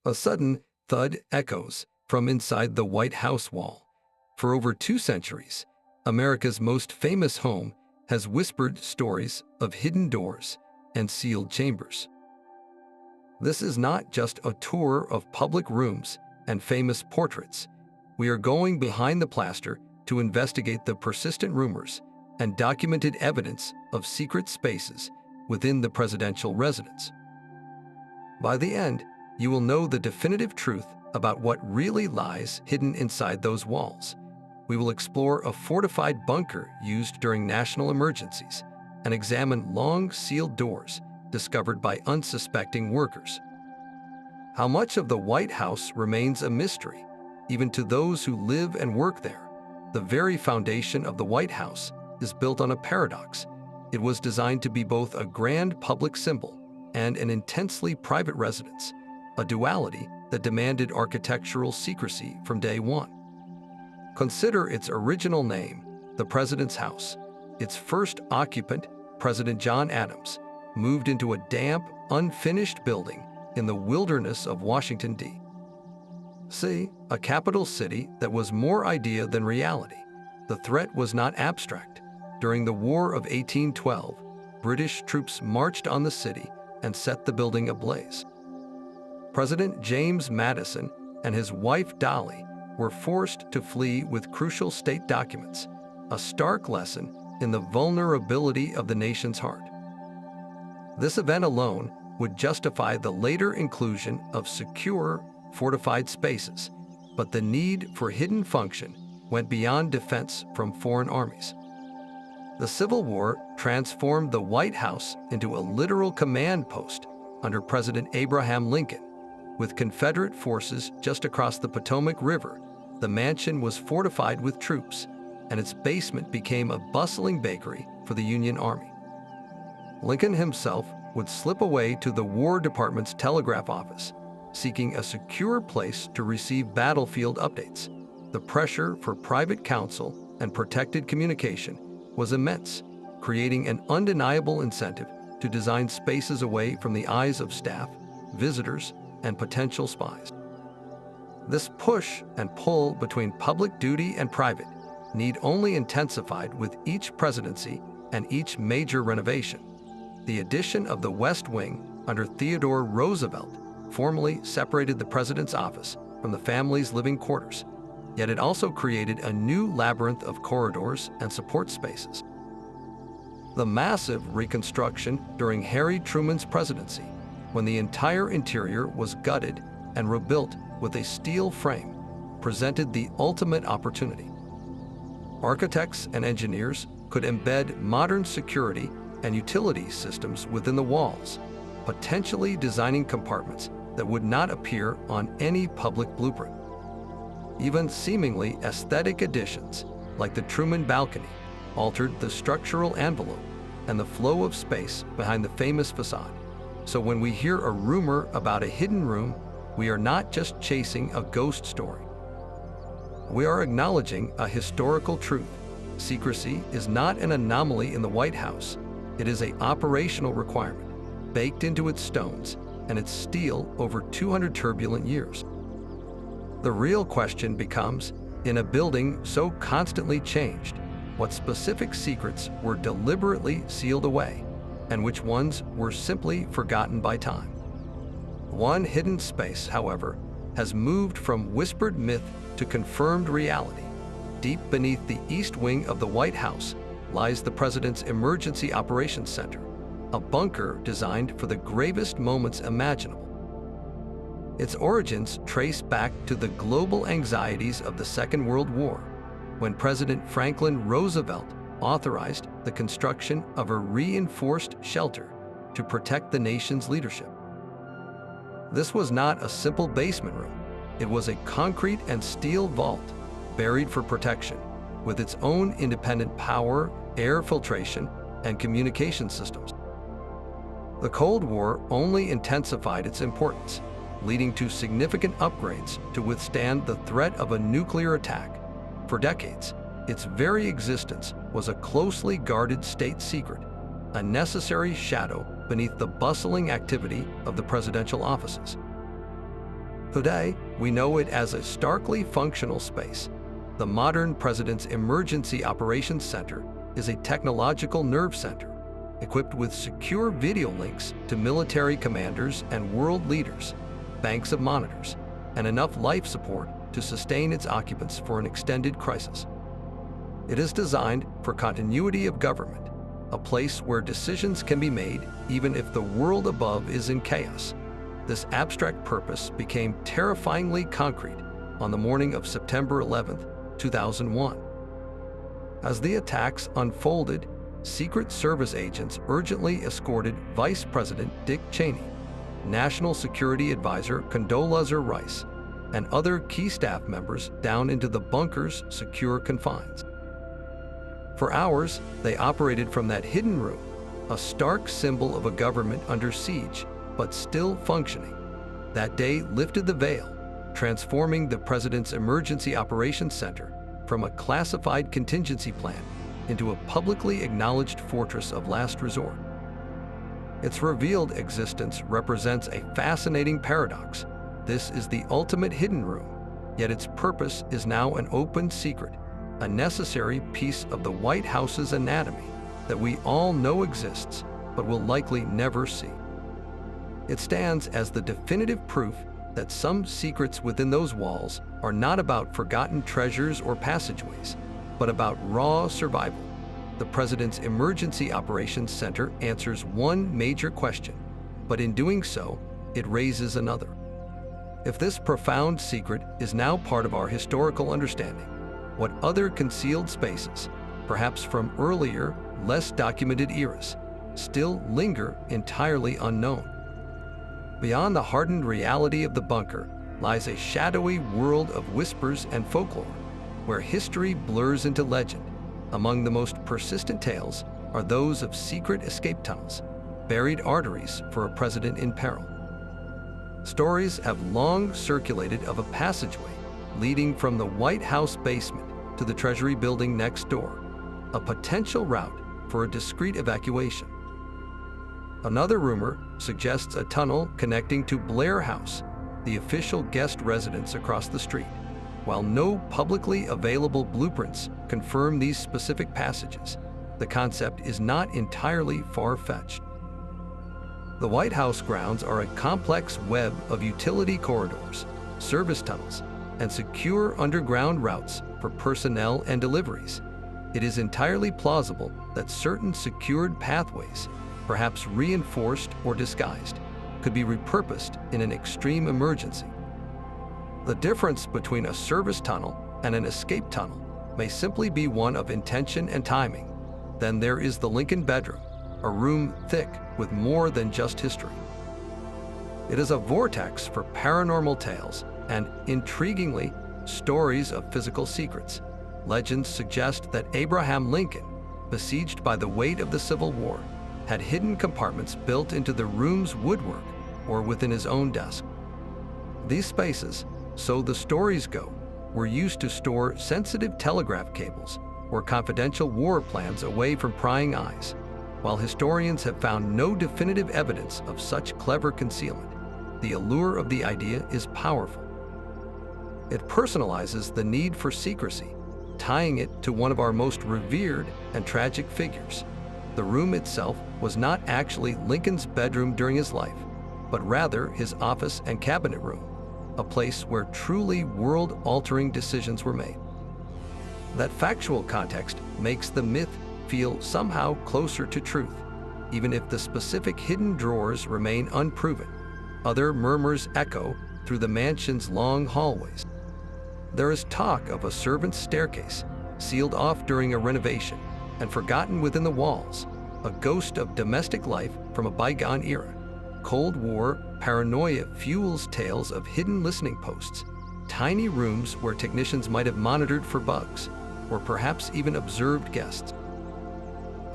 A sudden thud echoes from inside the White House wall. For over 2 centuries, America's most famous home has whispered stories of hidden doors and sealed chambers. This is not just a tour of public rooms and famous portraits. We are going behind the plaster to investigate the persistent rumors and documented evidence of secret spaces within the presidential residence. By the end, you will know the definitive truth about what really lies hidden inside those walls. We will explore a fortified bunker used during national emergencies and examine long sealed doors discovered by unsuspecting workers. How much of the White House remains a mystery, even to those who live and work there? The very foundation of the White House is built on a paradox. It was designed to be both a grand public symbol and an intensely private residence, a duality that demanded architectural secrecy from day one. Consider its original name, the President's House. Its first occupant, President John Adams, moved into a damp, unfinished building in the wilderness of Washington, D.C., a capital city that was more idea than reality. The threat was not abstract. During the War of 1812, British troops marched on the city and set the building ablaze. President James Madison and his wife Dolly were forced to flee with crucial state documents, a stark lesson in the vulnerability of the nation's heart. This event alone would justify the later inclusion of secure, fortified spaces, but the need for hidden function went beyond defense from foreign armies. The Civil War transformed the White House into a literal command post under President Abraham Lincoln. With Confederate forces just across the Potomac River, the mansion was fortified with troops, and its basement became a bustling bakery for the Union Army. Lincoln himself would slip away to the War Department's telegraph office, seeking a secure place to receive battlefield updates. The pressure for private counsel and protected communication was immense, creating an undeniable incentive to design spaces away from the eyes of staff, visitors, and potential spies. This push and pull between public duty and private need only intensified with each presidency and each major renovation. The addition of the West Wing under Theodore Roosevelt formally separated the president's office from the family's living quarters, yet it also created a new labyrinth of corridors and support spaces. The massive reconstruction during Harry Truman's presidency, when the entire interior was gutted and rebuilt with a steel frame, presented the ultimate opportunity. Architects and engineers could embed modern security and utility systems within the walls, potentially designing compartments that would not appear on any public blueprint. Even seemingly aesthetic additions, like the Truman balcony, altered the structural envelope and the flow of space behind the famous facade. So when we hear a rumor about a hidden room, we are not just chasing a ghost story. We are acknowledging a historical truth. Secrecy is not an anomaly in the White House. It is an operational requirement, baked into its stones and its steel over 200 turbulent years. The real question becomes, in a building so constantly changed, what specific secrets were deliberately sealed away, and which ones were simply forgotten by time? One hidden space, however, has moved from whispered myth to confirmed reality. Deep beneath the East Wing of the White House lies the President's Emergency Operations Center, a bunker designed for the gravest moments imaginable. Its origins trace back to the global anxieties of the Second World War, when President Franklin Roosevelt authorized the construction of a reinforced shelter to protect the nation's leadership. This was not a simple basement room. It was a concrete and steel vault buried for protection, with its own independent power, air filtration, and communication systems. The Cold War only intensified its importance, leading to significant upgrades to withstand the threat of a nuclear attack. For decades, its very existence was a closely guarded state secret, a necessary shadow beneath the bustling activity of the presidential offices. Today, we know it as a starkly functional space. The modern President's Emergency Operations Center is a technological nerve center, equipped with secure video links to military commanders and world leaders, banks of monitors, and enough life support to sustain its occupants for an extended crisis. It is designed for continuity of government, a place where decisions can be made even if the world above is in chaos. This abstract purpose became terrifyingly concrete on the morning of September 11, 2001. As the attacks unfolded, Secret Service agents urgently escorted Vice President Dick Cheney, National Security Advisor Condoleezza Rice, and other key staff members down into the bunker's secure confines. For hours, they operated from that hidden room, a stark symbol of a government under siege, but still functioning. That day lifted the veil, transforming the President's Emergency Operations Center from a classified contingency plan into a publicly acknowledged fortress of last resort. Its revealed existence represents a fascinating paradox. This is the ultimate hidden room, yet its purpose is now an open secret, a necessary piece of the White House's anatomy that we all know exists, but will likely never see. It stands as the definitive proof that some secrets within those walls are not about forgotten treasures or passageways, but about raw survival. The President's Emergency Operations Center answers one major question, but in doing so, it raises another. If this profound secret is now part of our historical understanding, what other concealed spaces, perhaps from earlier, less documented eras, still linger entirely unknown? Beyond the hardened reality of the bunker lies a shadowy world of whispers and folklore, where history blurs into legend. Among the most persistent tales are those of secret escape tunnels, buried arteries for a president in peril. Stories have long circulated of a passageway leading from the White House basement to the Treasury building next door, a potential route for a discreet evacuation. Another rumor suggests a tunnel connecting to Blair House, the official guest residence across the street. While no publicly available blueprints confirm these specific passages, the concept is not entirely far-fetched. The White House grounds are a complex web of utility corridors, service tunnels, and secure underground routes for personnel and deliveries. It is entirely plausible that certain secured pathways, perhaps reinforced or disguised, could be repurposed in an extreme emergency. The difference between a service tunnel and an escape tunnel may simply be one of intention and timing. Then there is the Lincoln bedroom, a room thick with more than just history. It is a vortex for paranormal tales and, intriguingly, stories of physical secrets. Legends suggest that Abraham Lincoln, besieged by the weight of the Civil War, had hidden compartments built into the room's woodwork or within his own desk. These spaces, so the stories go, were used to store sensitive telegraph cables or confidential war plans away from prying eyes. While historians have found no definitive evidence of such clever concealment, the allure of the idea is powerful. It personalizes the need for secrecy, tying it to one of our most revered and tragic figures. The room itself was not actually Lincoln's bedroom during his life, but rather his office and cabinet room, a place where truly world-altering decisions were made. That factual context makes the myth feel somehow closer to truth, even if the specific hidden drawers remain unproven. Other murmurs echo through the mansion's long hallways. There is talk of a servant's staircase, sealed off during a renovation and forgotten within the walls, a ghost of domestic life from a bygone era. Cold War paranoia fuels tales of hidden listening posts, tiny rooms where technicians might have monitored for bugs, or perhaps even observed guests.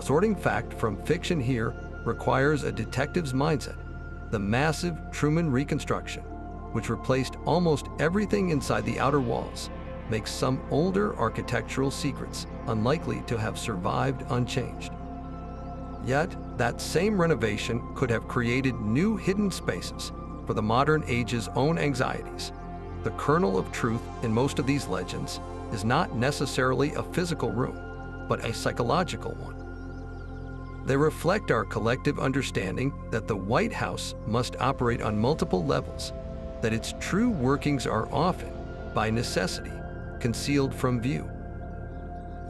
Sorting fact from fiction here requires a detective's mindset. The massive Truman reconstruction, which replaced almost everything inside the outer walls, makes some older architectural secrets unlikely to have survived unchanged. Yet, that same renovation could have created new hidden spaces, for the modern age's own anxieties. The kernel of truth in most of these legends is not necessarily a physical room, but a psychological one. They reflect our collective understanding that the White House must operate on multiple levels, that its true workings are often, by necessity, concealed from view.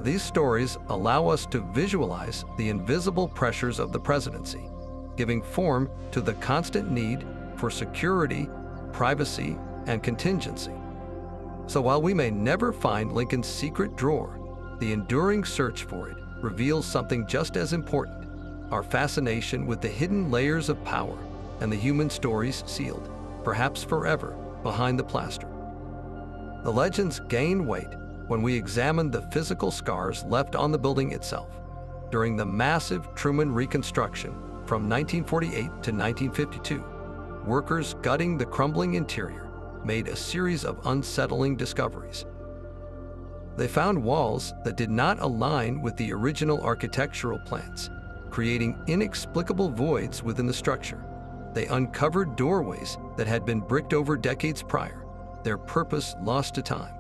These stories allow us to visualize the invisible pressures of the presidency, giving form to the constant need for security, privacy, and contingency. So while we may never find Lincoln's secret drawer, the enduring search for it reveals something just as important: our fascination with the hidden layers of power and the human stories sealed, perhaps forever, behind the plaster. The legends gain weight when we examine the physical scars left on the building itself. During the massive Truman reconstruction from 1948 to 1952, workers gutting the crumbling interior made a series of unsettling discoveries. They found walls that did not align with the original architectural plans, creating inexplicable voids within the structure. They uncovered doorways that had been bricked over decades prior, their purpose lost to time.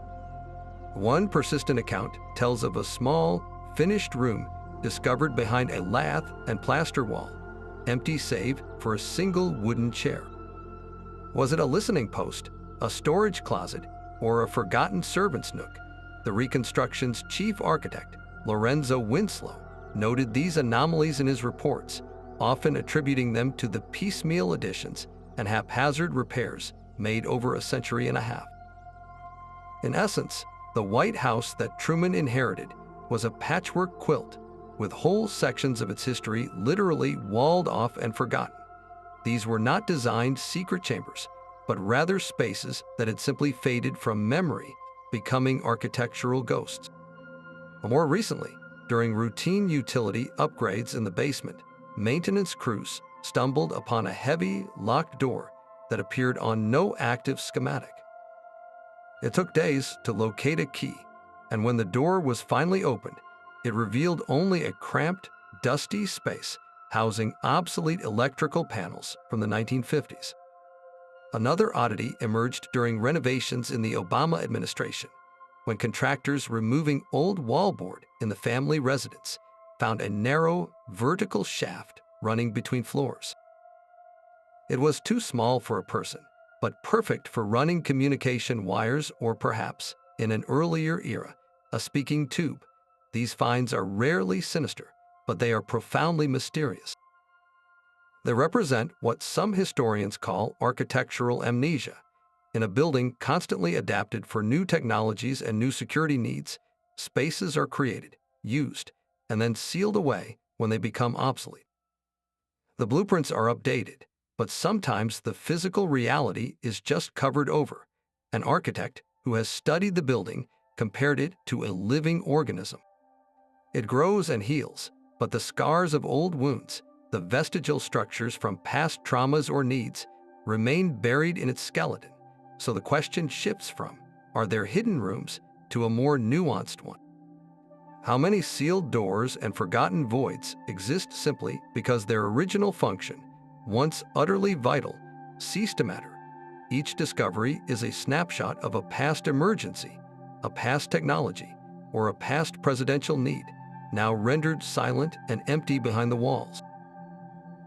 One persistent account tells of a small, finished room discovered behind a lath and plaster wall, empty save for a single wooden chair. Was it a listening post, a storage closet, or a forgotten servant's nook? The reconstruction's chief architect, Lorenzo Winslow, noted these anomalies in his reports, often attributing them to the piecemeal additions and haphazard repairs made over a century and a half. In essence, the White House that Truman inherited was a patchwork quilt, with whole sections of its history literally walled off and forgotten. These were not designed secret chambers, but rather spaces that had simply faded from memory, becoming architectural ghosts. More recently, during routine utility upgrades in the basement, maintenance crews stumbled upon a heavy, locked door that appeared on no active schematic. It took days to locate a key, and when the door was finally opened, it revealed only a cramped, dusty space housing obsolete electrical panels from the 1950s. Another oddity emerged during renovations in the Obama administration, when contractors removing old wallboard in the family residence found a narrow, vertical shaft running between floors. It was too small for a person, but perfect for running communication wires or perhaps, in an earlier era, a speaking tube. These finds are rarely sinister, but they are profoundly mysterious. They represent what some historians call architectural amnesia. In a building constantly adapted for new technologies and new security needs, spaces are created, used, and then sealed away when they become obsolete. The blueprints are updated, but sometimes the physical reality is just covered over. An architect who has studied the building compared it to a living organism. It grows and heals, but the scars of old wounds, the vestigial structures from past traumas or needs, remain buried in its skeleton. So the question shifts from, are there hidden rooms, to a more nuanced one. How many sealed doors and forgotten voids exist simply because their original function, once utterly vital, ceased to matter? Each discovery is a snapshot of a past emergency, a past technology, or a past presidential need, now rendered silent and empty behind the walls.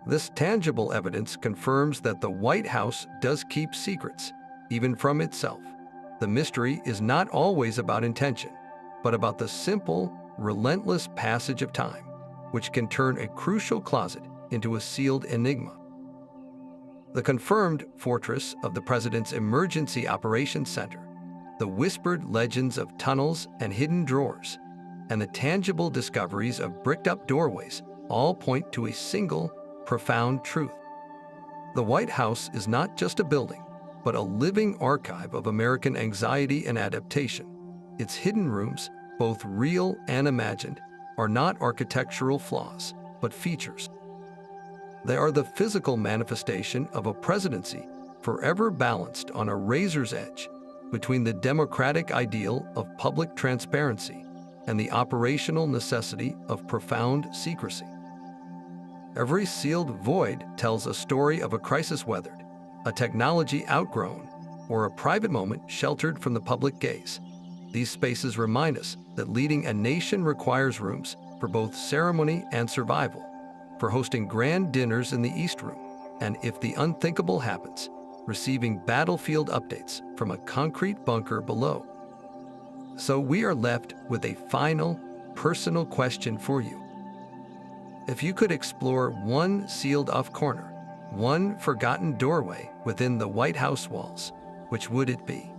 This tangible evidence confirms that the White House does keep secrets, even from itself. The mystery is not always about intention, but about the simple, relentless passage of time, which can turn a crucial closet into a sealed enigma. The confirmed fortress of the President's Emergency Operations Center, the whispered legends of tunnels and hidden drawers, and the tangible discoveries of bricked-up doorways all point to a single, profound truth. The White House is not just a building, but a living archive of American anxiety and adaptation. Its hidden rooms, both real and imagined, are not architectural flaws, but features. They are the physical manifestation of a presidency forever balanced on a razor's edge between the democratic ideal of public transparency and the operational necessity of profound secrecy. Every sealed void tells a story of a crisis weathered, a technology outgrown, or a private moment sheltered from the public gaze. These spaces remind us that leading a nation requires rooms for both ceremony and survival, for hosting grand dinners in the East Room, and if the unthinkable happens, receiving battlefield updates from a concrete bunker below. So we are left with a final, personal question for you. If you could explore one sealed-off corner, one forgotten doorway within the White House walls, which would it be?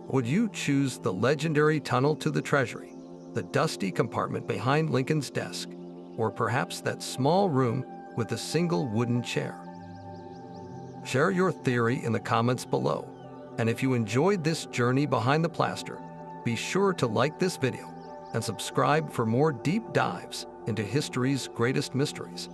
Would you choose the legendary tunnel to the Treasury, the dusty compartment behind Lincoln's desk, or perhaps that small room with a single wooden chair? Share your theory in the comments below, and if you enjoyed this journey behind the plaster, be sure to like this video and subscribe for more deep dives into history's greatest mysteries.